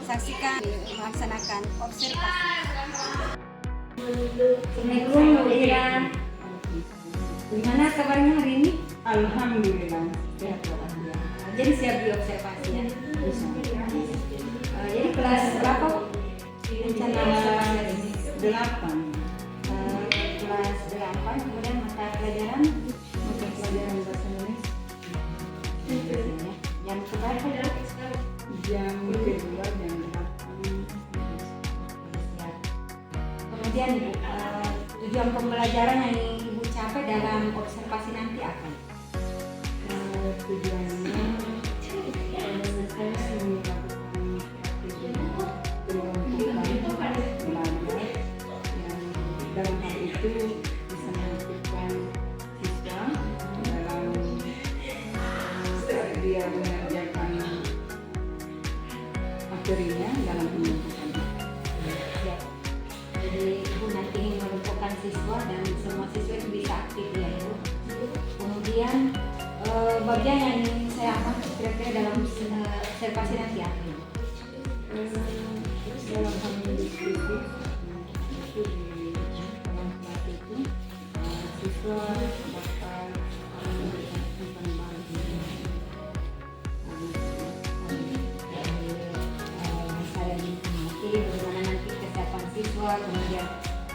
saksikan melaksanakan observasi. Assalamualaikum Mbak. Gimana kabarnya hari ini? Alhamdulillah sehat walafiat. Jadi siap diobservasi ya? Bisa. Jadi kelas berapa? Rencana observasi hari ini? 8. Kelas 8, kemudian mata pelajaran Bahasa Indonesia yang keberapa ya? jam kedua jam 8. Kemudian tujuan pembelajaran yang Ibu capai dalam observasi nanti apa? Tujuannya saya melakukan kelompokan belajar yang dalam hal itu bisa mengaktifkan siswa dalam dia mengerjakan materinya dalam penelitian. Ya. Jadi Ibu nanti ingin melumpuhkan siswa dan semua siswa itu bisa aktif ya Ibu. Kemudian bagian yang ingin saya amati kira-kira dalam observasi nanti apa Ibu? Dalam hal diskusi itu di dalam kelas itu siswa dapat memberikan umpan Saya mengamati bagaimana nanti kesiapan siswa, kemudian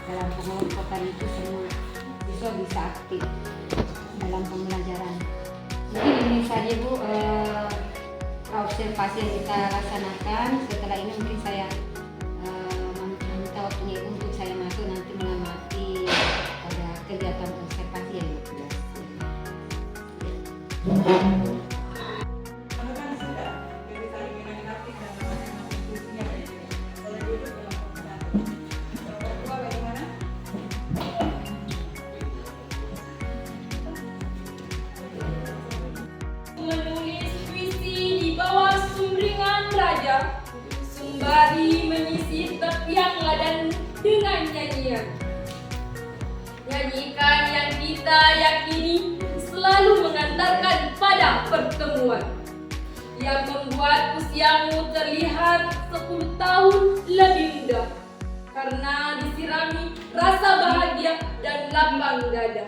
dalam pengelompokan itu semua siswa bisa aktif dalam pembelajaran. Mungkin ini saja Bu observasi yang kita laksanakan. Setelah ini mungkin saya meminta waktunya Ibu untuk saya masuk nanti mengamati pada kegiatan observasi yang Ibu. Menulis puisi di bawah sumringgan raja, sembari menyisir tepian ladan dengan nyanyian. Nyanyikan yang kita yakini selalu mengantarkan pada pertemuan, yang membuat usiamu terlihat 10 tahun lebih muda, karena disirami rasa bahagia dan lapang dada.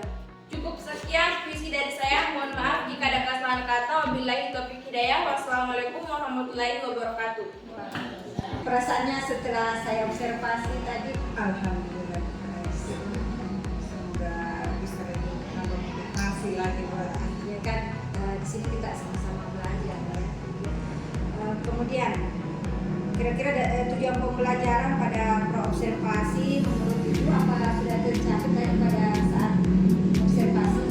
Cukup sekian puisi dari saya. Mohon maaf jika ada kesalahan kata. Wabillahi taufiq hidayah. Wassalamualaikum warahmatullahi wabarakatuh. Perasaannya setelah saya observasi tadi, Alhamdulillah. Semoga bisa lebih menambah motivasi lagi buat ya kan di sini kita sama-sama belajar ya. Kemudian kira-kira tujuan pembelajaran pada observasi menurut Ibu apa sudah tercapai tadi pada saat observasi?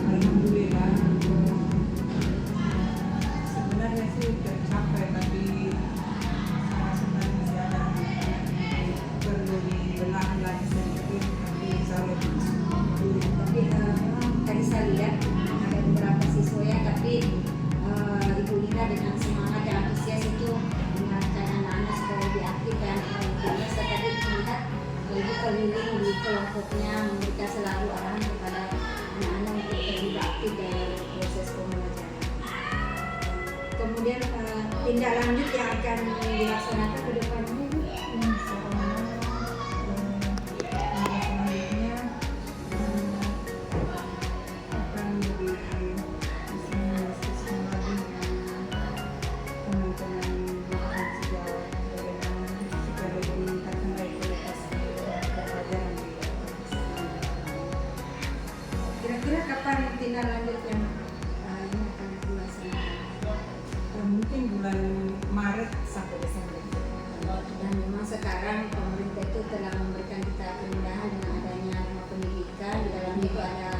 Alhamdulillah. Sebenarnya sih tercapai, tapi sebenarnya masih ada perlu dibenahi lagi sedikit, tapi insya Allah bisa. Tapi memang tadi saya lihat ada beberapa siswa ya, tapi Ibu Ina dengan semangat dan antusias itu mengingatkan anak-anak supaya lebih aktif dan biasa tadi melihat Ibu keliling di kelompoknya memberikan selalu arahan kepada anak-anak untuk lebih aktif dalam proses pembelajaran. Kemudian tindak lanjut yang akan dilaksanakan ke depannya Ibu? Kira-kira kapan tindak lanjut yang ini akan dilaksanakan? Mungkin bulan Maret sampai Desember. Dan memang sekarang pemerintah itu telah memberikan kita kemudahan dengan adanya rumah pendidikan. Di dalam itu ada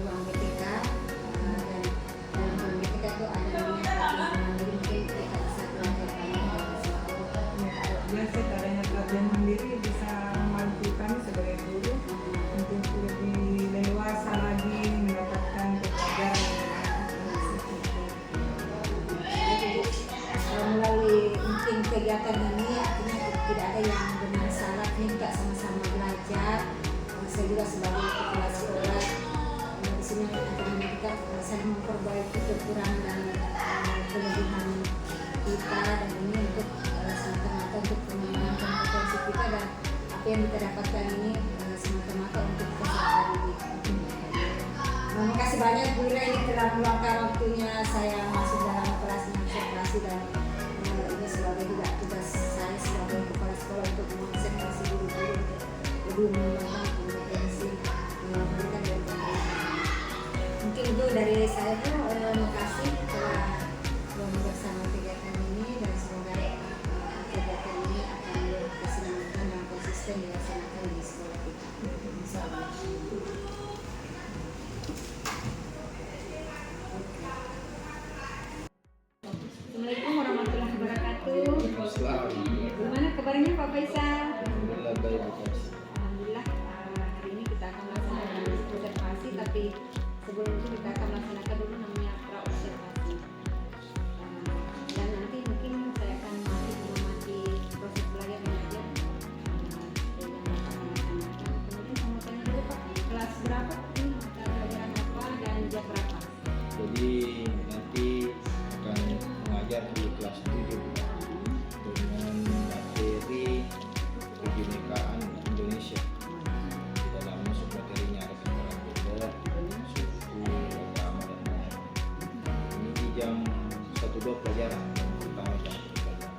ruang BTK dan dalam ruang BTK itu ada namanya pelatihan mandiri, mungkin kita bisa belajar banyak dari situ. Biasa adanya pelatihan mandiri bisa membantu kami sebagai guru untuk lebih leluasa lagi mendapatkan pelajaran Melalui mungkin kegiatan ini artinya tidak ada yang bermasalah, ini juga sama-sama belajar. Saya juga sebagai kepala sekolah di sini akan kita saling memperbaiki kekurangan dan kelebihan kita, dan ini untuk apa yang kita dapatkan ini semata-mata untuk kesehatan diri. Terima kasih banyak Bu Ira, ini telah meluangkan waktunya saya masuk dalam operasi observasi dan ini sebagai juga tugas saya sebagai kepala sekolah untuk mengobservasi guru-guru lebih mengembangkan kompetensi mereka dari pemerintah. Mungkin itu dari saya Bu, terima kasih telah bersama kegiatan ini dan semoga kegiatan ini akan berkesinambungan dan konsisten dilaksanakan di sekolah kita. Insyaallah. Assalamualaikum warahmatullahi wabarakatuh. Gimana kabarnya Pak Faisal? Alhamdulillah baik. Alhamdulillah, hari ini kita akan melaksanakan observasi, tapi sebelum itu kita akan melaksanakan dulu namanya pra-observasi. Dan nanti mungkin saya akan masih mengamati proses belajar mengajar yang akan melaksanakan. Kemudian saya mau tanya dulu Pak, kelas berapa ini mata pelajaran apa dan jam berapa? Jadi nanti akan mengajar di kelas 7 dengan materi kebinekaan Indonesia. Di dalamnya submaterinya ada sejarah gender, suku, agama dan lain-lain. Ini di jam 1-2 pelajaran, utama jam 1 pelajaran.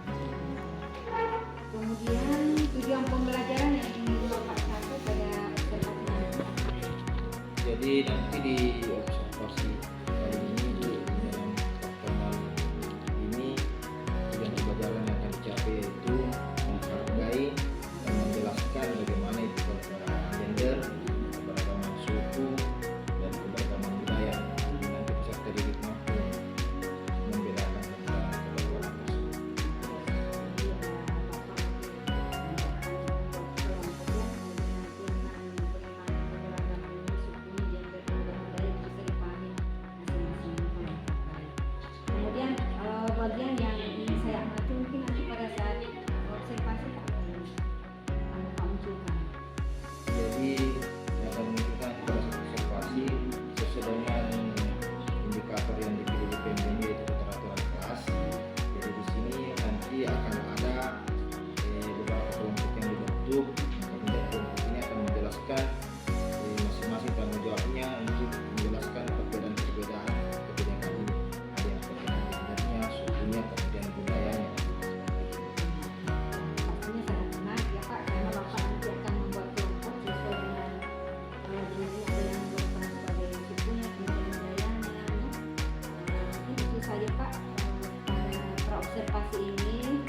Kemudian tujuan pembelajaran yang ingin Bapak capai pada observasi nanti. Jadi nanti di observasi kali ini dalam formal ini tujuan pembelajaran yang akan dicapai yaitu menghargai dan menjelaskan bagaimana itu keberagaman gender, keberagaman suku dan keberagaman budaya. Nanti peserta didik mampu membedakan antara keberagaman tersebut. Kemudian bagian yang ingin saya amati mungkin nanti pada saat observasi Pak munculkan. Jadi yang akan menunjukkan proses observasi sesuai dengan indikator yang dipilih di PMDN yaitu keteraturan kelas. Jadi di sini nanti akan ada beberapa kelompok yang dibentuk. Kemudian kelompok ini akan menjelaskan masing-masing tanggung jawabnya untuk menjelaskan perbedaan-perbedaan kebinekaan ini. Ada yang terkait gendernya, sukunya, kemudian budayanya. Pastinya sangat menarik ya Pak, karena Bapak nanti akan membuat kelompok sesuai dengan jenisnya, ada yang berperan sebagai sukunya, kemudian budayanya. Mungkin itu saja Pak pada pra-observasi ini,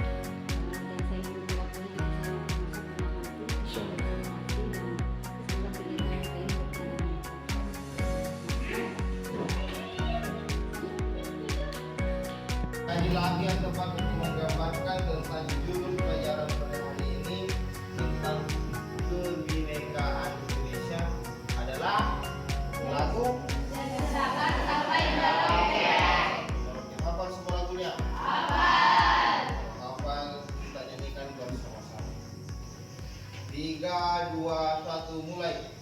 dan saya ingin waktunya bisa masuk mengamati observasi dan semoga kegiatan kita ini berjalan. Kaji latihan tepat untuk menggambarkan tentang judul pelajaran pada hari ini tentang kebinekaan Indonesia adalah lagu hafal semua lagunya? Hafal, kita nyanyikan bersama-sama. 3, 2, 1, mulai.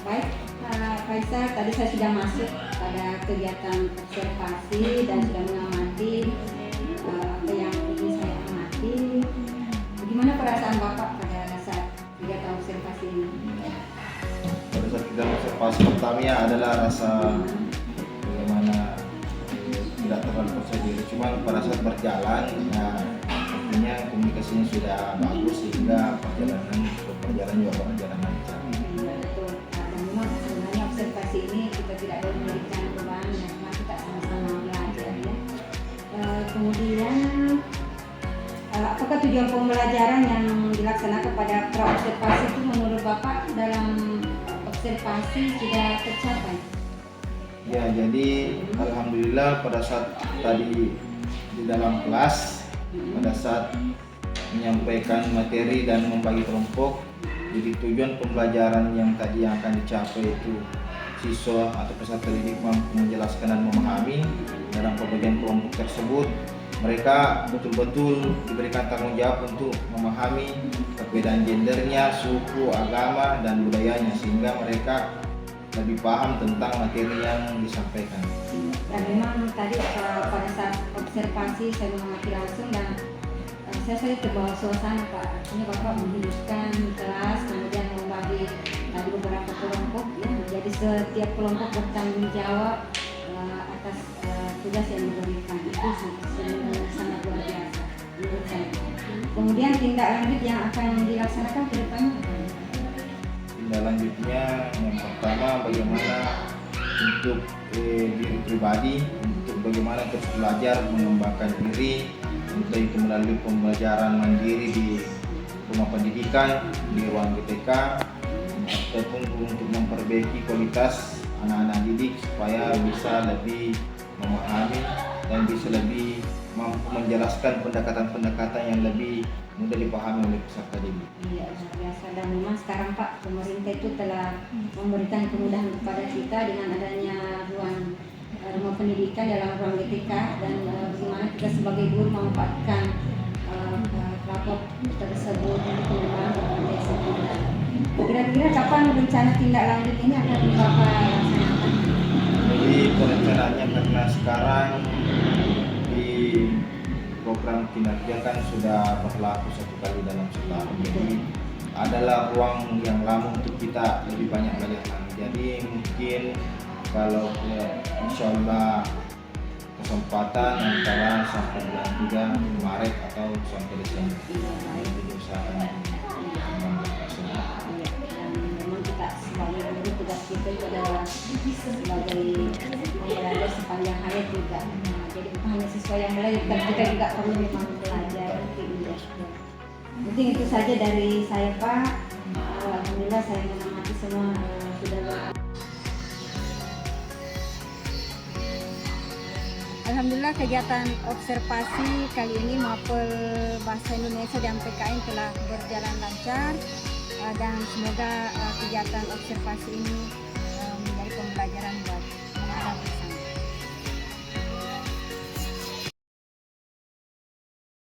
Baik Pak Faisal, tadi saya sudah masuk pada kegiatan observasi dan sudah mengamati apa yang ingin saya amati. Bagaimana perasaan Bapak pada saat kegiatan observasi ini? Pada saat kita observasi pertamanya adalah rasa bagaimana tidak terlalu percaya diri. Cuma pada saat berjalan, artinya komunikasinya sudah bagus sehingga perjalanan juga berjalan lancar. Betul. Dan memang sebenarnya observasi ini kita tidak boleh memberikan beban ya, karena kita sama-sama belajar ya. Kemudian apakah tujuan pembelajaran yang dilaksanakan pada pra-observasi itu menurut Bapak dalam observasi sudah tercapai? Ya, jadi alhamdulillah pada saat tadi di dalam kelas, pada saat menyampaikan materi dan membagi kelompok, jadi tujuan pembelajaran yang tadi yang akan dicapai itu siswa atau peserta didik mampu menjelaskan dan memahami dalam pembagian kelompok tersebut. Mereka betul-betul diberikan tanggung jawab untuk memahami perbedaan gendernya, suku, agama, dan budayanya sehingga mereka lebih paham tentang materi yang disampaikan. Dan memang tadi pada saat observasi saya mengamati langsung dan saya terbawa suasana Pak. Artinya Bapak menghidupkan kelas, kemudian membagi tadi beberapa kelompok ya. Jadi setiap kelompok bertanggung jawab atas tugas yang diberikan. Itu sangat luar biasa menurut saya. Kemudian tindak lanjut yang akan dilaksanakan ke depannya apa? Tindak lanjutnya yang pertama bagaimana untuk diri pribadi, untuk bagaimana terus belajar mengembangkan diri, entah itu melalui pembelajaran mandiri di rumah pendidikan, di ruang GTK, ataupun untuk memperbaiki kualitas anak-anak didik supaya bisa lebih memahami dan bisa lebih mampu menjelaskan pendekatan-pendekatan yang lebih mudah dipahami oleh peserta didik. Iya, luar biasa. Dan memang sekarang Pak, pemerintah itu telah memberikan kemudahan kepada kita dengan adanya rumah pendidikan dalam ruang GTK dan bagaimana kita sebagai guru memanfaatkan rapor tersebut untuk pengembangan berbagai sektor. Kira-kira kapan rencana tindak lanjut ini akan Bapak laksanakan? Jadi perencanaannya karena sekarang di program kinerja kan sudah berlaku 1 kali dalam setahun, jadi adalah ruang yang lama untuk kita lebih banyak belajar lagi. Jadi mungkin kalau insya Allah kesempatan antara sampai bulan 3 Maret atau sampai Desember, jadi usahakan Memang kita sebagai guru tugas kita itu adalah sebagai pembelajar sepanjang hayat juga. Jadi bukan hanya siswa yang belajar, tapi kita juga perlu memang belajar. Mungkin itu saja dari saya Pak. Alhamdulillah saya mengamati semua sudah. Alhamdulillah kegiatan observasi kali ini Mapel Bahasa Indonesia dan PKN telah berjalan lancar dan semoga kegiatan observasi ini